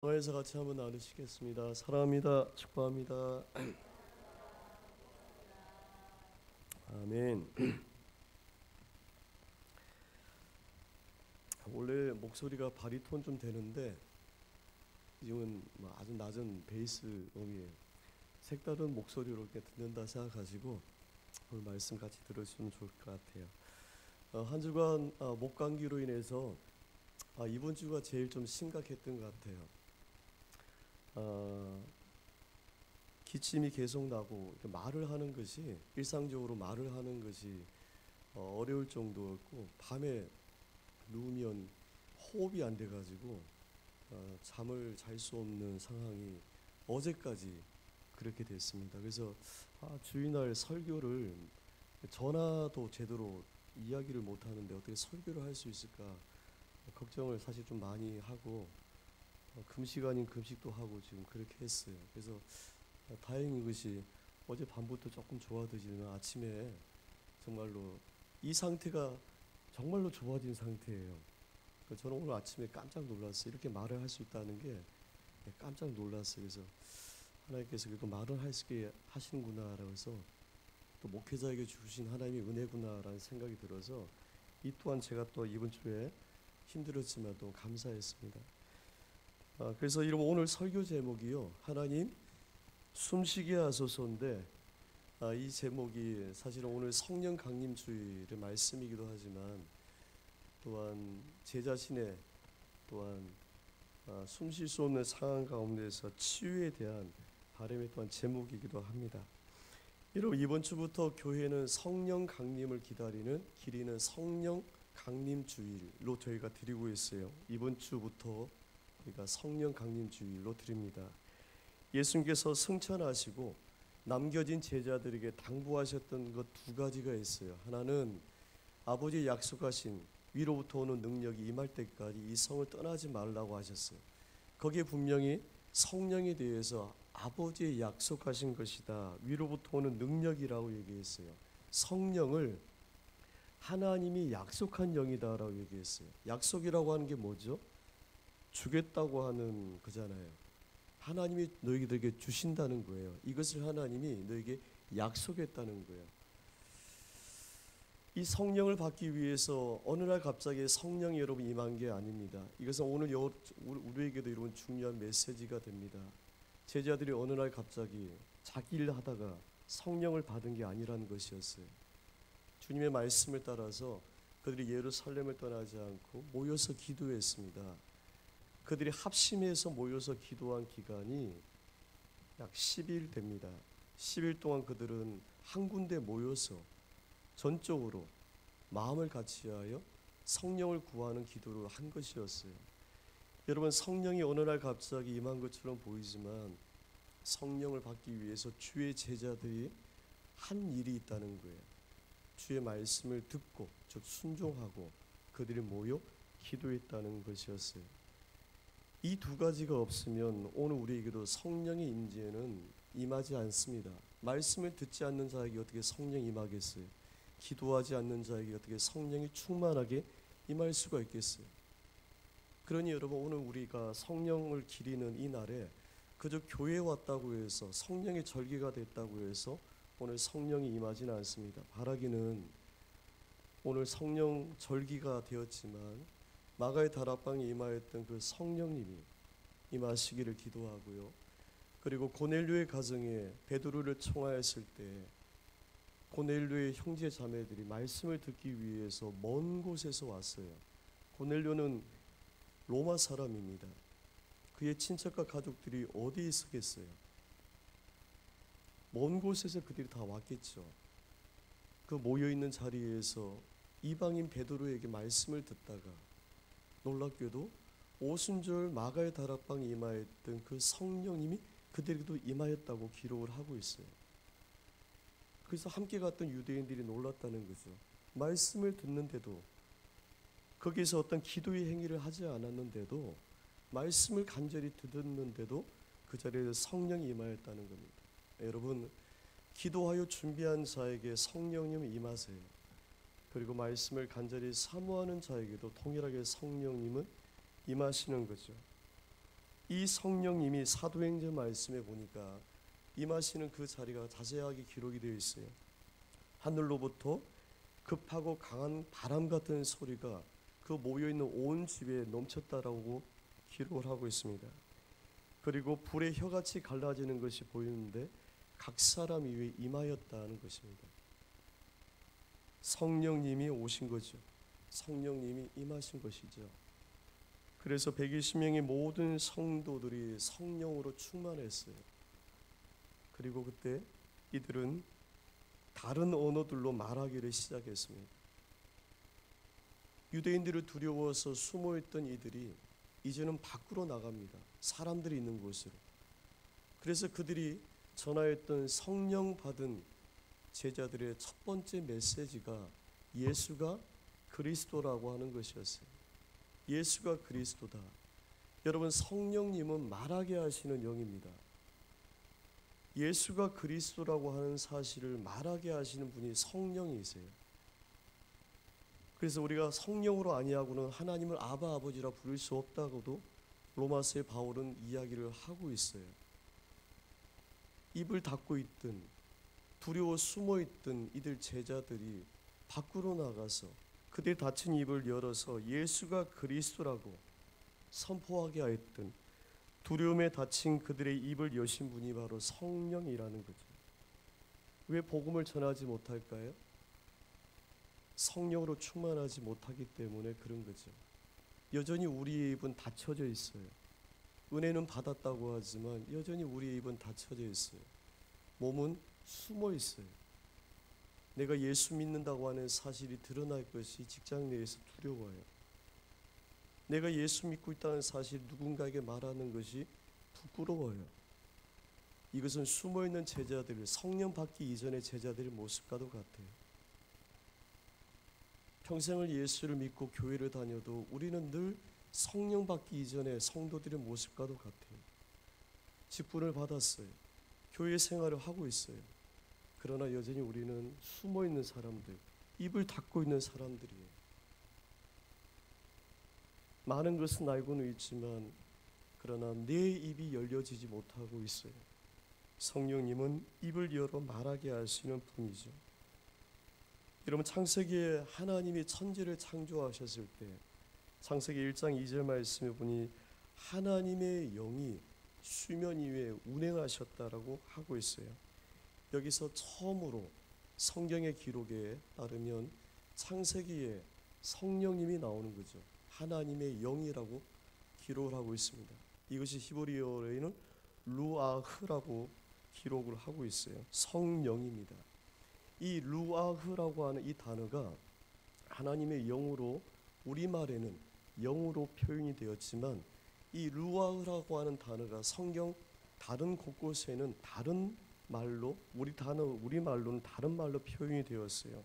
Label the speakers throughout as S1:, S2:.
S1: 통화에서 같이 한번 나누시겠습니다. 사랑합니다. 축복합니다. 아멘. 원래 목소리가 바리톤 좀 되는데 지금은 아주 낮은 베이스 음이에요. 색다른 목소리로 이렇게 듣는다 생각하시고 오늘 말씀 같이 들으시면 좋을 것 같아요. 한 주간 목 감기로 인해서 이번 주가 제일 좀 심각했던 것 같아요. 기침이 계속 나고 말을 하는 것이 일상적으로 말을 하는 것이 어려울 정도였고, 밤에 누우면 호흡이 안 돼가지고 잠을 잘 수 없는 상황이 어제까지 그렇게 됐습니다. 그래서 주일날 설교를 전화도 제대로 이야기를 못 하는데 어떻게 설교를 할 수 있을까 걱정을 사실 좀 많이 하고, 금식 아닌 금식도 하고 지금 그렇게 했어요. 그래서 다행인 것이 어제 밤부터 조금 좋아지지만 아침에 정말로 이 상태가 정말로 좋아진 상태예요. 저는 오늘 아침에 깜짝 놀랐어요. 이렇게 말을 할 수 있다는 게 깜짝 놀랐어요. 그래서 하나님께서 그래도 말을 할 수 있게 하시는구나라고 해서, 또 목회자에게 주신 하나님의 은혜구나라는 생각이 들어서 이 또한 제가 또 이번 주에 힘들었지만 또 감사했습니다. 그래서 여러분, 오늘 설교 제목이요, 하나님 숨쉬게 하소서인데, 이 제목이 사실은 오늘 성령 강림 주일의 말씀이기도 하지만, 또한 제 자신의 또한 숨 쉴 수 없는 상황 가운데서 치유에 대한 바람의 또한 제목이기도 합니다. 여러분, 이번 주부터 교회는 성령 강림을 기리는 성령 강림 주일로 저희가 드리고 있어요. 이번 주부터 우리가 성령 강림 주일로 드립니다. 예수님께서 승천하시고 남겨진 제자들에게 당부하셨던 것 두 가지가 있어요. 하나는 아버지의 약속하신 위로부터 오는 능력이 임할 때까지 이 성을 떠나지 말라고 하셨어요. 거기에 분명히 성령에 대해서 아버지의 약속하신 것이다, 위로부터 오는 능력이라고 얘기했어요. 성령을 하나님이 약속한 영이다라고 얘기했어요. 약속이라고 하는 게 뭐죠? 주겠다고 하는 거잖아요. 하나님이 너희들에게 주신다는 거예요. 이것을 하나님이 너에게 약속했다는 거예요. 이 성령을 받기 위해서 어느 날 갑자기 성령이 여러분 임한 게 아닙니다. 이것은 오늘 우리에게도 여러분 중요한 메시지가 됩니다. 제자들이 어느 날 갑자기 자기 일 하다가 성령을 받은 게 아니라는 것이었어요. 주님의 말씀을 따라서 그들이 예루살렘을 떠나지 않고 모여서 기도했습니다. 그들이 합심해서 모여서 기도한 기간이 약 10일 됩니다. 10일 동안 그들은 한 군데 모여서 전적으로 마음을 같이하여 성령을 구하는 기도를 한 것이었어요. 여러분, 성령이 어느 날 갑자기 임한 것처럼 보이지만 성령을 받기 위해서 주의 제자들이 한 일이 있다는 거예요. 주의 말씀을 듣고 즉 순종하고 그들이 모여 기도했다는 것이었어요. 이 두 가지가 없으면 오늘 우리에게도 성령의 임재는 임하지 않습니다. 말씀을 듣지 않는 자에게 어떻게 성령이 임하겠어요? 기도하지 않는 자에게 어떻게 성령이 충만하게 임할 수가 있겠어요? 그러니 여러분, 오늘 우리가 성령을 기리는 이 날에 그저 교회에 왔다고 해서 성령의 절기가 됐다고 해서 오늘 성령이 임하지는 않습니다. 바라기는 오늘 성령 절기가 되었지만 마가의 다락방에 임하였던 그 성령님이 임하시기를 기도하고요. 그리고 고넬료의 가정에 베드로를 청하였을 때 고넬료의 형제 자매들이 말씀을 듣기 위해서 먼 곳에서 왔어요. 고넬료는 로마 사람입니다. 그의 친척과 가족들이 어디에 있었겠어요? 먼 곳에서 그들이 다 왔겠죠. 그 모여있는 자리에서 이방인 베드로에게 말씀을 듣다가 놀랍게도 오순절 마가의 다락방에 임하였던 그 성령님이 그들에게도 임하였다고 기록을 하고 있어요. 그래서 함께 갔던 유대인들이 놀랐다는 거죠. 말씀을 듣는데도, 거기서 어떤 기도의 행위를 하지 않았는데도, 말씀을 간절히 듣는데도 그 자리에 성령이 임하였다는 겁니다. 여러분, 기도하여 준비한 자에게 성령님이 임하세요. 그리고 말씀을 간절히 사모하는 자에게도 동일하게 성령님은 임하시는 거죠. 이 성령님이 사도행전 말씀에 보니까 임하시는 그 자리가 자세하게 기록이 되어 있어요. 하늘로부터 급하고 강한 바람 같은 소리가 그 모여있는 온 집에 넘쳤다라고 기록을 하고 있습니다. 그리고 불의 혀같이 갈라지는 것이 보이는데 각 사람 위에 임하였다는 것입니다. 성령님이 오신 거죠. 성령님이 임하신 것이죠. 그래서 120명의 모든 성도들이 성령으로 충만했어요. 그리고 그때 이들은 다른 언어들로 말하기를 시작했습니다. 유대인들을 두려워서 숨어있던 이들이 이제는 밖으로 나갑니다. 사람들이 있는 곳으로. 그래서 그들이 전하였던 성령 받은 제자들의 첫 번째 메시지가 예수가 그리스도라고 하는 것이었어요. 예수가 그리스도다. 여러분, 성령님은 말하게 하시는 영입니다. 예수가 그리스도라고 하는 사실을 말하게 하시는 분이 성령이세요. 그래서 우리가 성령으로 아니하고는 하나님을 아바 아버지라 부를 수 없다고도 로마서의 바울은 이야기를 하고 있어요. 입을 닫고 있던, 두려워 숨어 있던 이들 제자들이 밖으로 나가서 그들 닫힌 입을 열어서 예수가 그리스도라고 선포하게 하였던, 두려움에 닫힌 그들의 입을 여신 분이 바로 성령이라는 거죠. 왜 복음을 전하지 못할까요? 성령으로 충만하지 못하기 때문에 그런 거죠. 여전히 우리의 입은 닫혀져 있어요. 은혜는 받았다고 하지만 여전히 우리의 입은 닫혀져 있어요. 몸은 숨어 있어요. 내가 예수 믿는다고 하는 사실이 드러날 것이 직장 내에서 두려워요. 내가 예수 믿고 있다는 사실 누군가에게 말하는 것이 부끄러워요. 이것은 숨어있는 제자들, 성령 받기 이전의 제자들의 모습과도 같아요. 평생을 예수를 믿고 교회를 다녀도 우리는 늘 성령 받기 이전의 성도들의 모습과도 같아요. 직분을 받았어요. 교회 생활을 하고 있어요. 그러나 여전히 우리는 숨어있는 사람들, 입을 닫고 있는 사람들이에요. 많은 것은 알고는 있지만 그러나 내 입이 열려지지 못하고 있어요. 성령님은 입을 열어 말하게 하시는 분이죠. 여러분, 창세기에 하나님이 천지를 창조하셨을 때 창세기 1장 2절 말씀에 보니 하나님의 영이 수면 위에 운행하셨다라고 하고 있어요. 여기서 처음으로 성경의 기록에 따르면 창세기에 성령님이 나오는 거죠. 하나님의 영이라고 기록을 하고 있습니다. 이것이 히브리어에는 루아흐라고 기록을 하고 있어요. 성령입니다. 이 루아흐라고 하는 이 단어가 하나님의 영으로, 우리말에는 영으로 표현이 되었지만 이 루아흐라고 하는 단어가 성경 다른 곳곳에는 다른 말로, 우리말로는 다른 말로 표현이 되었어요.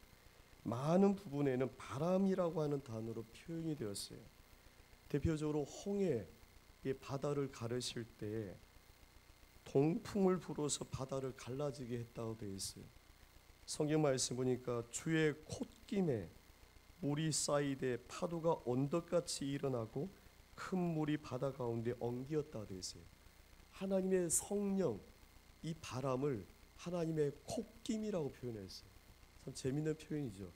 S1: 많은 부분에는 바람이라고 하는 단어로 표현이 되었어요. 대표적으로 홍해 바다를 가르실 때 동풍을 불어서 바다를 갈라지게 했다고 되어 있어요. 성경 말씀 보니까 주의 콧김에 물이 쌓이되 파도가 언덕같이 일어나고 큰 물이 바다 가운데 엉기었다고 되어 있어요. 하나님의 성령, 이 바람을 하나님의 콧김이라고 표현했어요. 참 재미있는 표현이죠.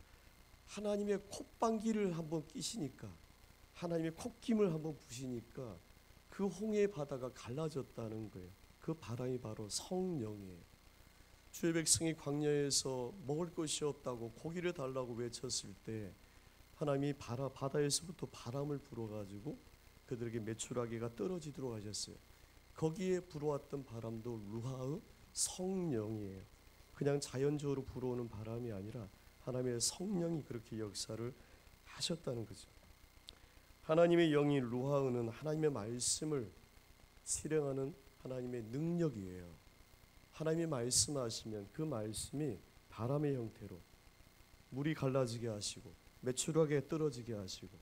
S1: 하나님의 콧방귀를 한번 끼시니까, 하나님의 콧김을 한번 부시니까 그 홍해의 바다가 갈라졌다는 거예요. 그 바람이 바로 성령이에요. 주의 백성이 광야에서 먹을 것이 없다고 고기를 달라고 외쳤을 때 하나님이 바다에서부터 바람을 불어가지고 그들에게 메추라기가 떨어지도록 하셨어요. 거기에 불어왔던 바람도 루하의 성령이에요. 그냥 자연적으로 불어오는 바람이 아니라 하나님의 성령이 그렇게 역사를 하셨다는 거죠. 하나님의 영이 루하의는 하나님의 말씀을 실행하는 하나님의 능력이에요. 하나님이 말씀하시면 그 말씀이 바람의 형태로 물이 갈라지게 하시고 메추라기에 떨어지게 하시고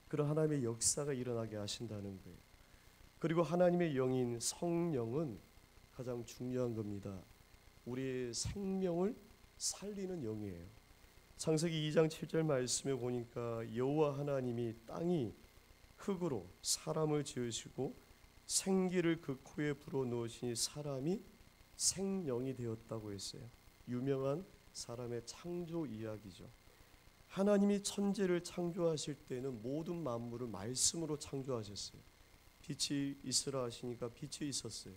S1: 그런 하나님의 역사가 일어나게 하신다는 거예요. 그리고 하나님의 영인 성령은 가장 중요한 겁니다. 우리의 생명을 살리는 영이에요. 창세기 2장 7절 말씀에 보니까 여호와 하나님이 땅이 흙으로 사람을 지으시고 생기를 그 코에 불어넣으시니 사람이 생명이 되었다고 했어요. 유명한 사람의 창조 이야기죠. 하나님이 천지를 창조하실 때는 모든 만물을 말씀으로 창조하셨어요. 빛이 있으라 하시니까 빛이 있었어요.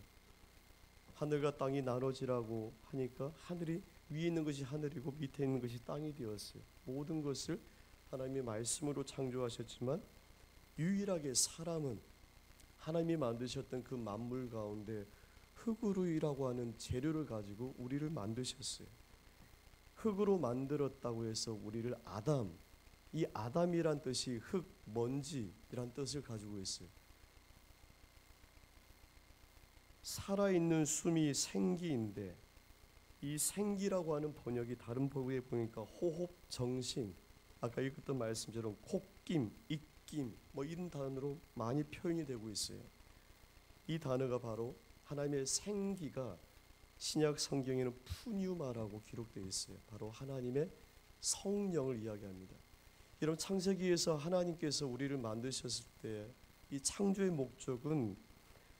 S1: 하늘과 땅이 나눠지라고 하니까 하늘이 위에 있는 것이 하늘이고 밑에 있는 것이 땅이 되었어요. 모든 것을 하나님이 말씀으로 창조하셨지만 유일하게 사람은 하나님이 만드셨던 그 만물 가운데 흙으로이라고 하는 재료를 가지고 우리를 만드셨어요. 흙으로 만들었다고 해서 우리를 아담, 이 아담이란 뜻이 흙, 먼지이란 뜻을 가지고 있어요. 살아있는 숨이 생기인데 이 생기라고 하는 번역이 다른 번역에 보니까 호흡, 정신, 아까 읽었던 말씀처럼 콧김, 입김 뭐 이런 단어로 많이 표현이 되고 있어요. 이 단어가 바로 하나님의 생기가 신약 성경에는 푸뉴마라고 기록되어 있어요. 바로 하나님의 성령을 이야기합니다. 여러분 창세기에서 하나님께서 우리를 만드셨을 때 이 창조의 목적은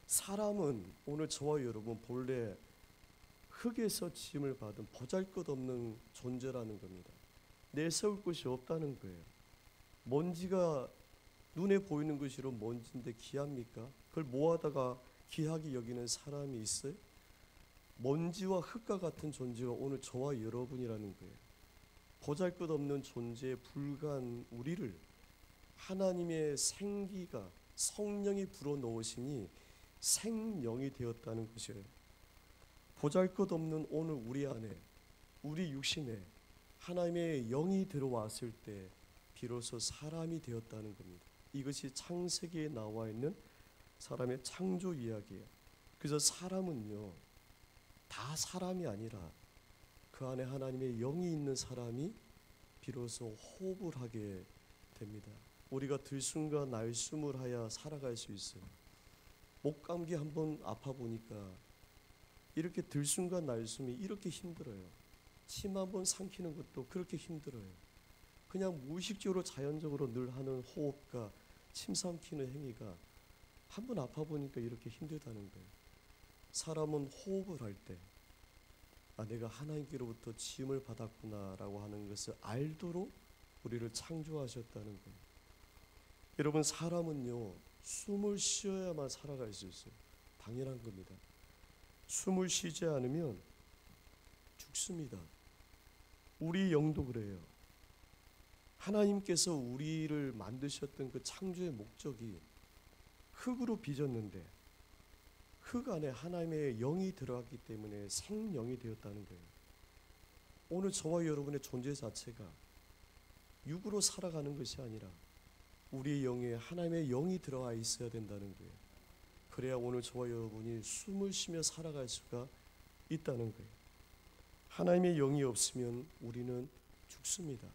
S1: 사람은 오늘 저와 여러분 본래 흙에서 지음을 받은 보잘것없는 존재라는 겁니다. 내세울 것이 없다는 거예요. 먼지가 눈에 보이는 것이로 먼지인데 귀합니까? 그걸 모아다가 귀하게 여기는 사람이 있어요? 먼지와 흙과 같은 존재가 오늘 저와 여러분이라는 거예요. 보잘것없는 존재에 불과한 우리를 하나님의 생기가 성령이 불어넣으시니 생명이 되었다는 것이에요. 보잘것없는 오늘 우리 안에, 우리 육신에 하나님의 영이 들어왔을 때 비로소 사람이 되었다는 겁니다. 이것이 창세기에 나와 있는 사람의 창조 이야기예요. 그래서 사람은요, 다 사람이 아니라 그 안에 하나님의 영이 있는 사람이 비로소 호흡을 하게 됩니다. 우리가 들숨과 날숨을 하여 살아갈 수 있어요. 목감기 한번 아파 보니까 이렇게 들숨과 날숨이 이렇게 힘들어요. 침 한번 삼키는 것도 그렇게 힘들어요. 그냥 무의식적으로 자연적으로 늘 하는 호흡과 침 삼키는 행위가 한번 아파 보니까 이렇게 힘들다는 거예요. 사람은 호흡을 할 때 내가 하나님께로부터 지음을 받았구나라고 하는 것을 알도록 우리를 창조하셨다는 거예요. 여러분 사람은요 숨을 쉬어야만 살아갈 수 있어요. 당연한 겁니다. 숨을 쉬지 않으면 죽습니다. 우리 영도 그래요. 하나님께서 우리를 만드셨던 그 창조의 목적이 흙으로 빚었는데 흙 안에 하나님의 영이 들어갔기 때문에 생명이 되었다는 거예요. 오늘 저와 여러분의 존재 자체가 육으로 살아가는 것이 아니라 우리의 영에 하나님의 영이 들어가 있어야 된다는 거예요. 그래야 오늘 저와 여러분이 숨을 쉬며 살아갈 수가 있다는 거예요. 하나님의 영이 없으면 우리는 죽습니다.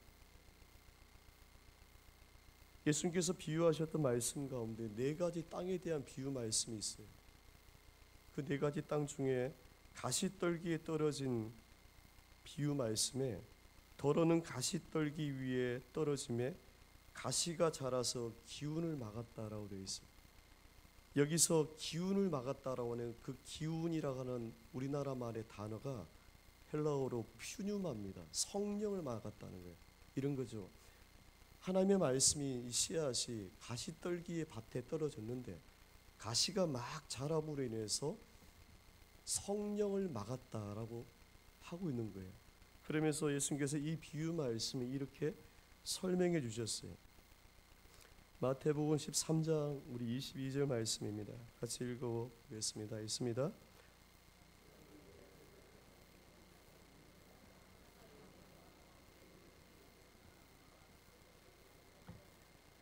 S1: 예수님께서 비유하셨던 말씀 가운데 네 가지 땅에 대한 비유 말씀이 있어요. 그 네 가지 땅 중에 가시떨기에 떨어진 비유 말씀에 더러는 가시떨기 위에 떨어짐에 가시가 자라서 기운을 막았다라고 되어 있어요. 여기서 기운을 막았다라고 하는 그 기운이라고 하는 우리나라 말의 단어가 헬라어로 퓨뉴마입니다. 성령을 막았다는 거예요. 이런 거죠. 하나님의 말씀이 이 씨앗이 가시떨기의 밭에 떨어졌는데 가시가 막 자람으로 인해서 성령을 막았다라고 하고 있는 거예요. 그러면서 예수님께서 이 비유 말씀을 이렇게 설명해 주셨어요. 마태복음 13장 우리 22절 말씀입니다. 같이 읽어보겠습니다. 있습니다.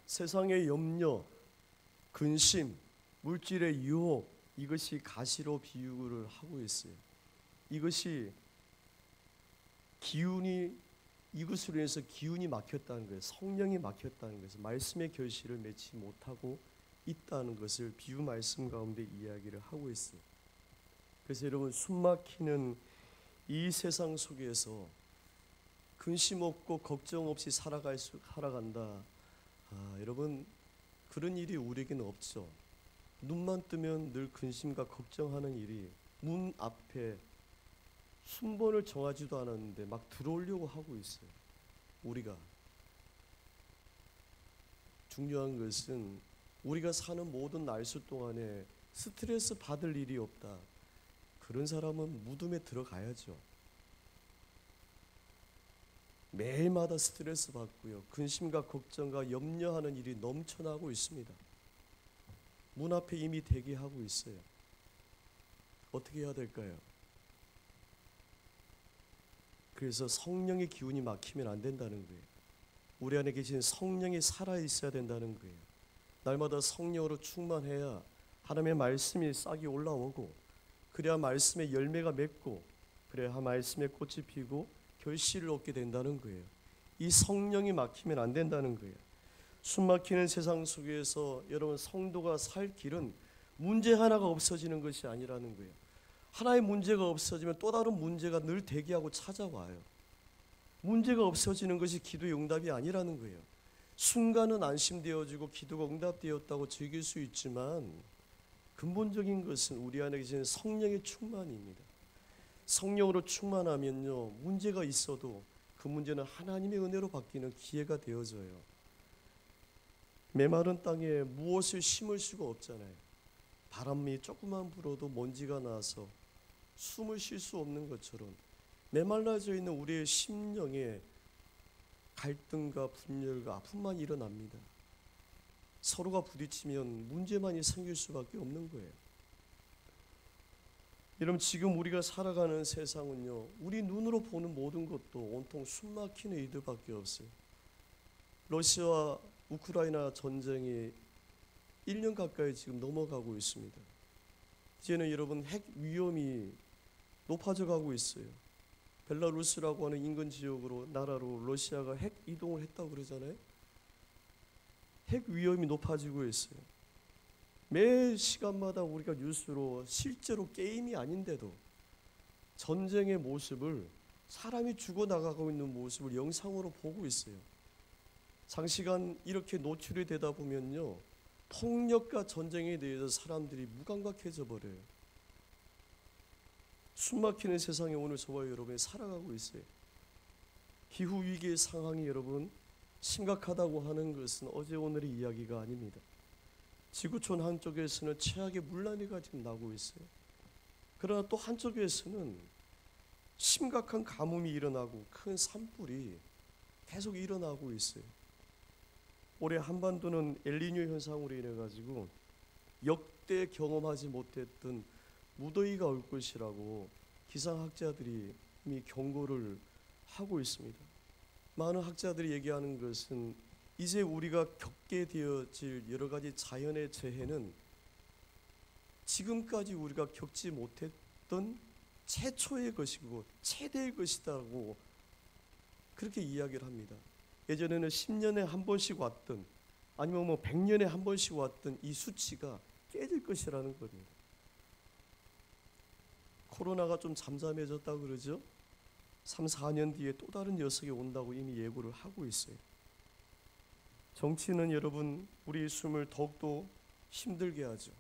S1: 세상의 염려, 근심, 물질의 유혹 이것이 가시로 비유를 하고 있어요. 이것이 기운이 이것으로 인해서 기운이 막혔다는 거예요. 성령이 막혔다는 것을 말씀의 결실을 맺지 못하고 있다는 것을 비유 말씀 가운데 이야기를 하고 있어요. 그래서 여러분 숨막히는 이 세상 속에서 근심 없고 걱정 없이 살아간다. 여러분 그런 일이 우리에게는 없죠. 눈만 뜨면 늘 근심과 걱정하는 일이 문 앞에 순번을 정하지도 않았는데 막 들어오려고 하고 있어요. 우리가 중요한 것은 우리가 사는 모든 날수 동안에 스트레스 받을 일이 없다. 그런 사람은 무덤에 들어가야죠. 매일마다 스트레스 받고요. 근심과 걱정과 염려하는 일이 넘쳐나고 있습니다. 문 앞에 이미 대기하고 있어요. 어떻게 해야 될까요? 그래서 성령의 기운이 막히면 안 된다는 거예요. 우리 안에 계신 성령이 살아있어야 된다는 거예요. 날마다 성령으로 충만해야 하나님의 말씀이 싹이 올라오고, 그래야 말씀의 열매가 맺고, 그래야 말씀의 꽃이 피고 결실을 얻게 된다는 거예요. 이 성령이 막히면 안 된다는 거예요. 숨 막히는 세상 속에서 여러분 성도가 살 길은 문제 하나가 없어지는 것이 아니라는 거예요. 하나의 문제가 없어지면 또 다른 문제가 늘 대기하고 찾아와요. 문제가 없어지는 것이 기도의 응답이 아니라는 거예요. 순간은 안심되어지고 기도가 응답되었다고 즐길 수 있지만 근본적인 것은 우리 안에 계신 성령의 충만입니다. 성령으로 충만하면요, 문제가 있어도 그 문제는 하나님의 은혜로 바뀌는 기회가 되어져요. 메마른 땅에 무엇을 심을 수가 없잖아요. 바람이 조금만 불어도 먼지가 나서 숨을 쉴 수 없는 것처럼 메말라져 있는 우리의 심령에 갈등과 분열과 아픔만 일어납니다. 서로가 부딪히면 문제만이 생길 수밖에 없는 거예요. 여러분, 지금 우리가 살아가는 세상은요, 우리 눈으로 보는 모든 것도 온통 숨막히는 일들밖에 없어요. 러시아와 우크라이나 전쟁이 1년 가까이 지금 넘어가고 있습니다. 이제는 여러분 핵 위험이 높아져 가고 있어요. 벨라루스라고 하는 인근 지역으로, 나라로 러시아가 핵 이동을 했다고 그러잖아요. 핵 위험이 높아지고 있어요. 매 시간마다 우리가 뉴스로 실제로 게임이 아닌데도 전쟁의 모습을, 사람이 죽어나가고 있는 모습을 영상으로 보고 있어요. 장시간 이렇게 노출이 되다 보면요, 폭력과 전쟁에 대해서 사람들이 무감각해져 버려요. 숨막히는 세상에 오늘 저와 여러분이 살아가고 있어요. 기후위기의 상황이 여러분 심각하다고 하는 것은 어제 오늘의 이야기가 아닙니다. 지구촌 한쪽에서는 최악의 물난리가 지금 나고 있어요. 그러나 또 한쪽에서는 심각한 가뭄이 일어나고 큰 산불이 계속 일어나고 있어요. 올해 한반도는 엘니뇨 현상으로 인해 가지고 역대 경험하지 못했던 무더위가 올 것이라고 기상학자들이 이미 경고를 하고 있습니다. 많은 학자들이 얘기하는 것은 이제 우리가 겪게 되어질 여러 가지 자연의 재해는 지금까지 우리가 겪지 못했던 최초의 것이고 최대의 것이라고 그렇게 이야기를 합니다. 예전에는 10년에 한 번씩 왔던, 아니면 100년에 한 번씩 왔던 이 수치가 깨질 것이라는 겁니다. 코로나가 좀 잠잠해졌다고 그러죠. 3, 4년 뒤에 또 다른 녀석이 온다고 이미 예고를 하고 있어요. 정치는 여러분 우리의 숨을 더욱더 힘들게 하죠.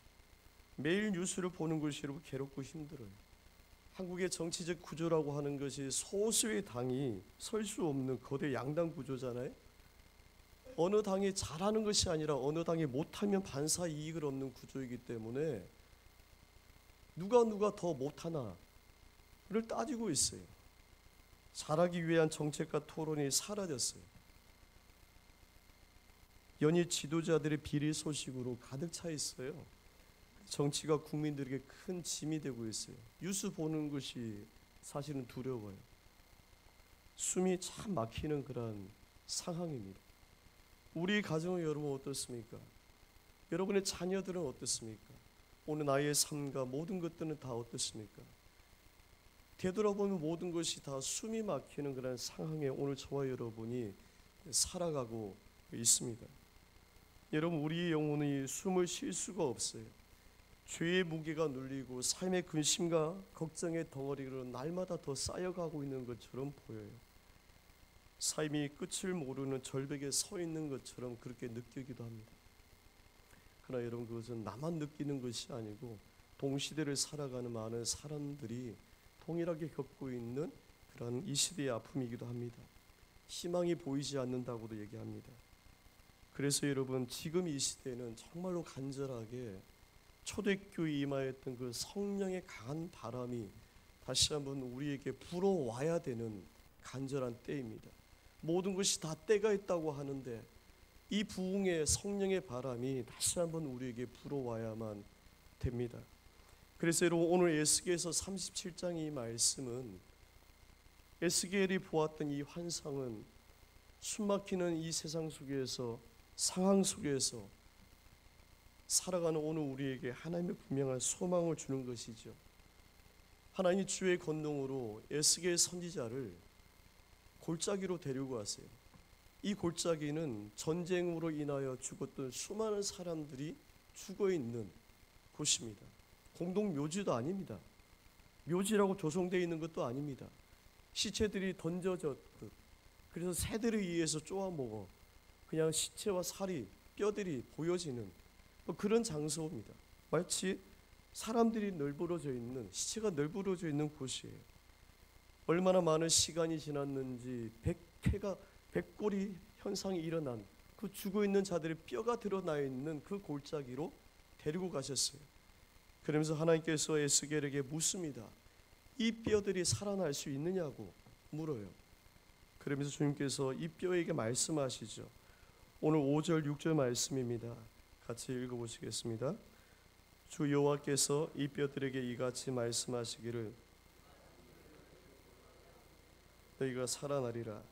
S1: 매일 뉴스를 보는 것이 여러분 괴롭고 힘들어요. 한국의 정치적 구조라고 하는 것이 소수의 당이 설 수 없는 거대 양당 구조잖아요. 어느 당이 잘하는 것이 아니라 어느 당이 못하면 반사 이익을 얻는 구조이기 때문에 누가 더 못하나를 따지고 있어요. 잘하기 위한 정책과 토론이 사라졌어요. 연일 지도자들의 비리 소식으로 가득 차 있어요. 정치가 국민들에게 큰 짐이 되고 있어요. 뉴스 보는 것이 사실은 두려워요. 숨이 참 막히는 그런 상황입니다. 우리 가정은 여러분 어떻습니까? 여러분의 자녀들은 어떻습니까? 오늘 나의 삶과 모든 것들은 다 어떻습니까? 되돌아보면 모든 것이 다 숨이 막히는 그런 상황에 오늘 저와 여러분이 살아가고 있습니다. 여러분, 우리의 영혼이 숨을 쉴 수가 없어요. 죄의 무게가 눌리고 삶의 근심과 걱정의 덩어리로 날마다 더 쌓여가고 있는 것처럼 보여요. 삶이 끝을 모르는 절벽에 서 있는 것처럼 그렇게 느끼기도 합니다. 그러나 여러분 그것은 나만 느끼는 것이 아니고 동시대를 살아가는 많은 사람들이 동일하게 겪고 있는 그런 이 시대의 아픔이기도 합니다. 희망이 보이지 않는다고도 얘기합니다. 그래서 여러분 지금 이 시대는 정말로 간절하게 초대교회 이마했던 그 성령의 강한 바람이 다시 한번 우리에게 불어와야 되는 간절한 때입니다. 모든 것이 다 때가 있다고 하는데 이 부흥의 성령의 바람이 다시 한번 우리에게 불어와야만 됩니다. 그래서 여러분 오늘 에스겔서 37장 이 말씀은 에스겔이 보았던 이 환상은 숨막히는 이 세상 속에서 상황 속에서 살아가는 오늘 우리에게 하나님의 분명한 소망을 주는 것이죠. 하나님이 주의 권능으로 에스겔 선지자를 골짜기로 데리고 왔어요. 이 골짜기는 전쟁으로 인하여 죽었던 수많은 사람들이 죽어있는 곳입니다. 공동묘지도 아닙니다. 묘지라고 조성되어 있는 것도 아닙니다. 시체들이 던져졌고 그래서 새들에 의해서 쪼아먹어 그냥 시체와 살이 뼈들이 보여지는 그런 장소입니다. 마치 사람들이 널브러져 있는 시체가 널브러져 있는 곳이에요. 얼마나 많은 시간이 지났는지 백골이 현상이 일어난 그 죽어있는 자들의 뼈가 드러나 있는 그 골짜기로 데리고 가셨어요. 그러면서 하나님께서 에스겔에게 묻습니다. 이 뼈들이 살아날 수 있느냐고 물어요. 그러면서 주님께서 이 뼈에게 말씀하시죠. 오늘 5절 6절 말씀입니다. 같이 읽어보시겠습니다. 주 여호와께서 이 뼈들에게 이같이 말씀하시기를 너희가 살아나리라.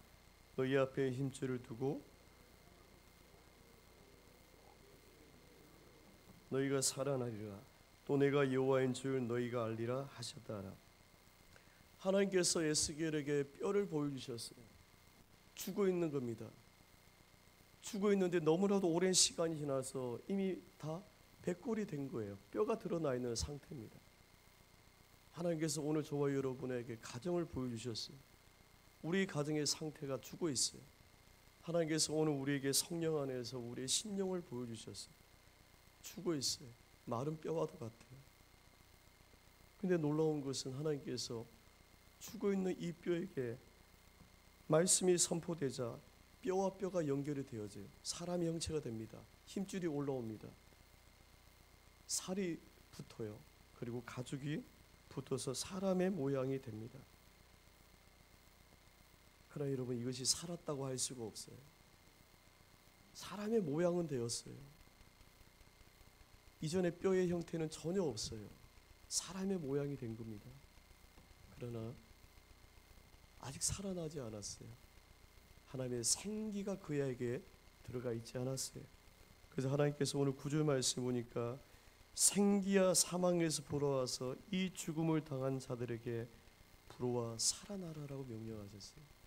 S1: 너희 앞에 힘줄을 두고 너희가 살아나리라. 또 내가 여호와인 줄 너희가 알리라 하셨다. 하나님께서 에스겔에게 뼈를 보여주셨어요. 죽어 있는 겁니다. 죽어 있는데 너무나도 오랜 시간이 지나서 이미 다 백골이 된 거예요. 뼈가 드러나 있는 상태입니다. 하나님께서 오늘 저와 여러분에게 가정을 보여주셨어요. 우리 가정의 상태가 죽어 있어요. 하나님께서 오늘 우리에게 성령 안에서 우리의 심령을 보여주셨어요. 죽어 있어요. 마른 뼈와도 같아요. 근데 놀라운 것은 하나님께서 죽어 있는 이 뼈에게 말씀이 선포되자 뼈와 뼈가 연결이 되어져요. 사람의 형체가 됩니다. 힘줄이 올라옵니다. 살이 붙어요. 그리고 가죽이 붙어서 사람의 모양이 됩니다. 그러나 여러분 이것이 살았다고 할 수가 없어요. 사람의 모양은 되었어요. 이전의 뼈의 형태는 전혀 없어요. 사람의 모양이 된 겁니다. 그러나 아직 살아나지 않았어요. 하나님의 생기가 그에게 들어가 있지 않았어요. 그래서 하나님께서 오늘 9절 말씀 보니까 생기야 사망에서 불어와서 이 죽음을 당한 자들에게 불어와 살아나라라고 명령하셨어요.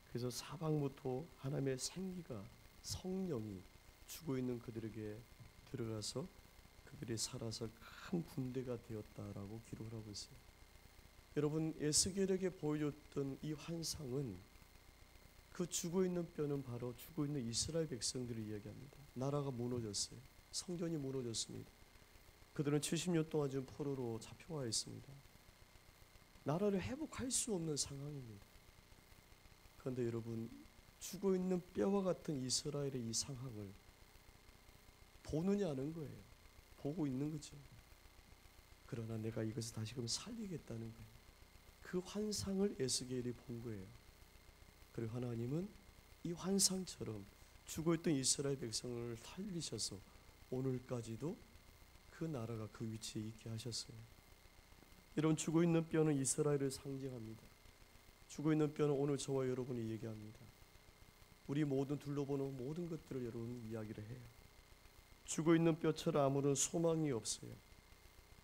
S1: 그래서 사방부터 하나님의 생기가 성령이 죽어 있는 그들에게 들어가서 그들이 살아서 큰 군대가 되었다라고 기록을 하고 있어요. 여러분 에스겔에게 보여줬던 이 환상은 그 죽어 있는 뼈는 바로 죽어 있는 이스라엘 백성들을 이야기합니다. 나라가 무너졌어요. 성전이 무너졌습니다. 그들은 70년 동안 지금 포로로 잡혀와 있습니다. 나라를 회복할 수 없는 상황입니다. 그런데 여러분 죽어 있는 뼈와 같은 이스라엘의 이 상황을 보느냐는 거예요. 보고 있는 거죠. 그러나 내가 이것을 다시금 살리겠다는 거예요. 그 환상을 에스겔이 본 거예요. 그리고 하나님은 이 환상처럼 죽어있던 이스라엘 백성을 살리셔서 오늘까지도 그 나라가 그 위치에 있게 하셨어요. 이런 죽어있는 뼈는 이스라엘을 상징합니다. 죽어있는 뼈는 오늘 저와 여러분이 얘기합니다. 우리 모든 둘러보는 모든 것들을 여러분 이야기를 해요. 죽어있는 뼈처럼 아무런 소망이 없어요.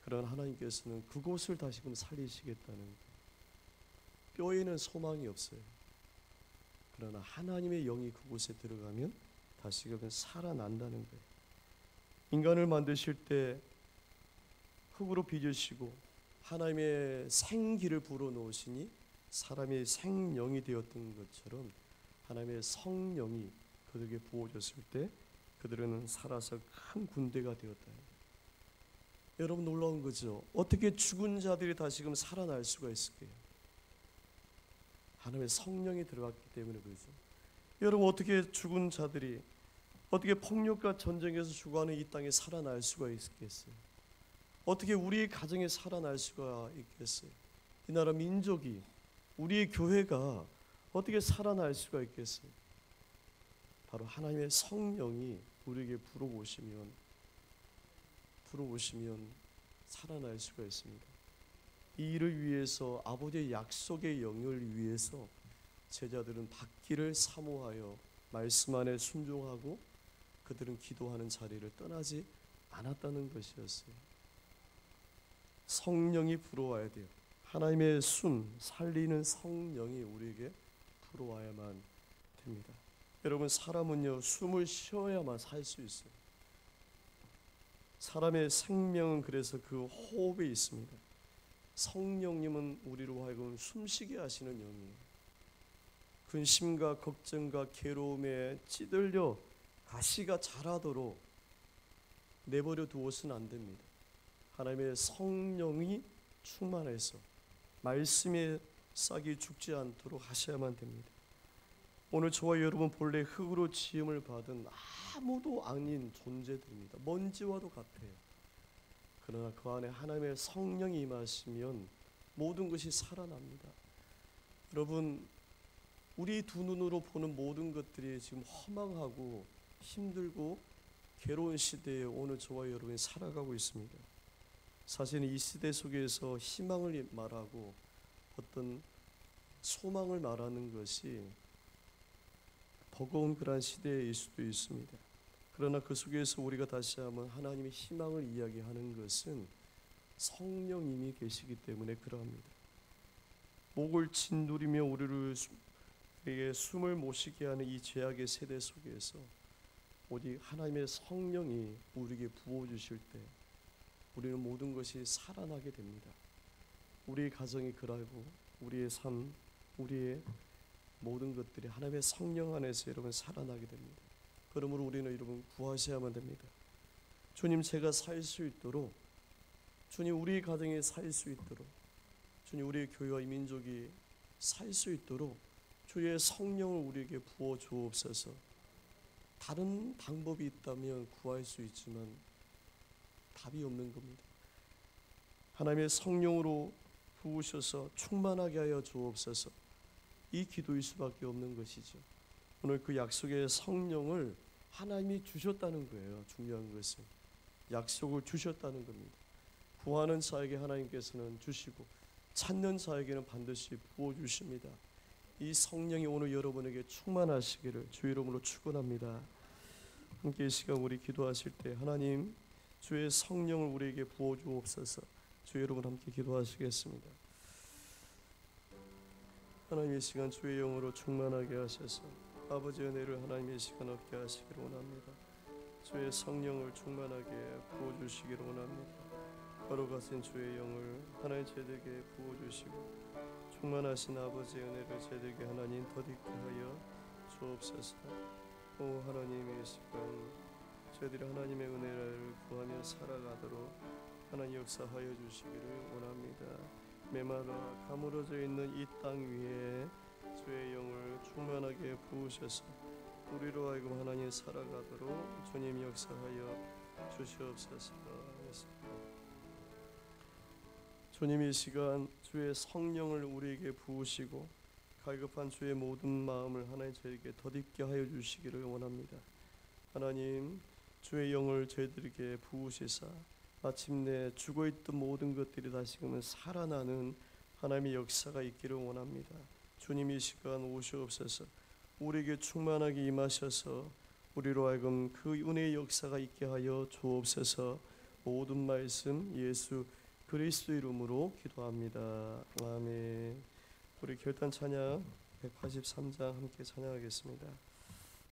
S1: 그러나 하나님께서는 그곳을 다시금 살리시겠다는 거예요. 뼈에는 소망이 없어요. 그러나 하나님의 영이 그곳에 들어가면 다시금 살아난다는 거예요. 인간을 만드실 때 흙으로 빚으시고 하나님의 생기를 불어넣으시니 사람의 생명이 되었던 것처럼 하나님의 성령이 그들에게 부어졌을 때 그들은 살아서 큰 군대가 되었다. 여러분 놀라운 거죠. 어떻게 죽은 자들이 다시금 살아날 수가 있을까요? 하나님의 성령이 들어갔기 때문에 그렇죠. 여러분 어떻게 죽은 자들이 어떻게 폭력과 전쟁에서 죽어가는 이 땅에 살아날 수가 있겠어요? 어떻게 우리의 가정에 살아날 수가 있겠어요? 이 나라 민족이 우리의 교회가 어떻게 살아날 수가 있겠어요? 바로 하나님의 성령이 우리에게 불어오시면 살아날 수가 있습니다. 이 일을 위해서 아버지의 약속의 영을 위해서 제자들은 받기를 사모하여 말씀 안에 순종하고 그들은 기도하는 자리를 떠나지 않았다는 것이었어요. 성령이 불어와야 돼요. 하나님의 살리는 성령이 우리에게 불어와야만 됩니다. 여러분 사람은요 숨을 쉬어야만 살 수 있어요. 사람의 생명은 그래서 그 호흡에 있습니다. 성령님은 우리로 하여금 숨쉬게 하시는 영이에요. 근심과 걱정과 괴로움에 찌들려 가시가 자라도록 내버려 두어서는 안 됩니다. 하나님의 성령이 충만해서 말씀의 싹이 죽지 않도록 하셔야만 됩니다. 오늘 저와 여러분 본래 흙으로 지음을 받은 아무도 아닌 존재들입니다. 먼지와도 같아요. 그러나 그 안에 하나님의 성령이 임하시면 모든 것이 살아납니다. 여러분 우리 두 눈으로 보는 모든 것들이 지금 허망하고 힘들고 괴로운 시대에 오늘 저와 여러분이 살아가고 있습니다. 사실 이 시대 속에서 희망을 말하고 어떤 소망을 말하는 것이 버거운 그러한 시대일 수도 있습니다. 그러나 그 속에서 우리가 다시 한번 하나님의 희망을 이야기하는 것은 성령님이 계시기 때문에 그러합니다. 목을 짓누리며 우리에게 숨을 못 쉬게 하는 이 죄악의 세대 속에서 오직 하나님의 성령이 우리에게 부어주실 때 우리는 모든 것이 살아나게 됩니다. 우리의 가정이 그러고 우리의 삶, 우리의 모든 것들이 하나님의 성령 안에서 여러분 살아나게 됩니다. 그러므로 우리는 여러분 구하셔야만 됩니다. 주님 제가 살 수 있도록, 주님 우리 가정에 살 수 있도록, 주님 우리의 교회와 이 민족이 살 수 있도록 주의 성령을 우리에게 부어 주옵소서. 다른 방법이 있다면 구할 수 있지만 답이 없는 겁니다. 하나님의 성령으로 부으셔서 충만하게 하여 주옵소서. 이 기도일 수밖에 없는 것이죠. 오늘 그 약속의 성령을 하나님이 주셨다는 거예요. 중요한 것은 약속을 주셨다는 겁니다. 구하는 자에게 하나님께서는 주시고 찾는 자에게는 반드시 부어주십니다. 이 성령이 오늘 여러분에게 충만하시기를 주 이름으로 축원합니다. 함께 이 시간 우리 기도하실 때 하나님 주의 성령을 우리에게 부어주옵소서. 주 여러분 함께 기도하시겠습니다. 하나님의 시간 주의 영으로 충만하게 하셔서 아버지의 은혜를 하나님의 시간 얻게 하시기를 원합니다. 주의 성령을 충만하게 부어주시기를 원합니다. 걸어가신 주의 영을 하나님 저희에게 부어주시고 충만하신 아버지의 은혜를 저희에게 하나님 더디게 하여 주옵소서. 오 하나님의 시간 저희들이 하나님의 은혜를 구하며 살아가도록 하나님 역사하여 주시기를 원합니다. 메마라 가물어져 있는 이 땅 위에 주의 영을 충만하게 부으셔서 우리로 하여금 하나님 살아가도록 주님 역사하여 주시옵소서. 주님 이 시간 주의 성령을 우리에게 부으시고 갈급한 주의 모든 마음을 하나님 저에게 더딥게 하여 주시기를 원합니다. 하나님 주의 영을 저희들에게 부으시사 마침내 죽어있던 모든 것들이 다시금 살아나는 하나님의 역사가 있기를 원합니다. 주님 이 시간 오시옵소서. 우리에게 충만하게 임하셔서 우리로 하여금 그 은혜의 역사가 있게 하여 주옵소서. 모든 말씀 예수 그리스도 이름으로 기도합니다. 아멘. 우리 결단 찬양 183장 함께 찬양하겠습니다.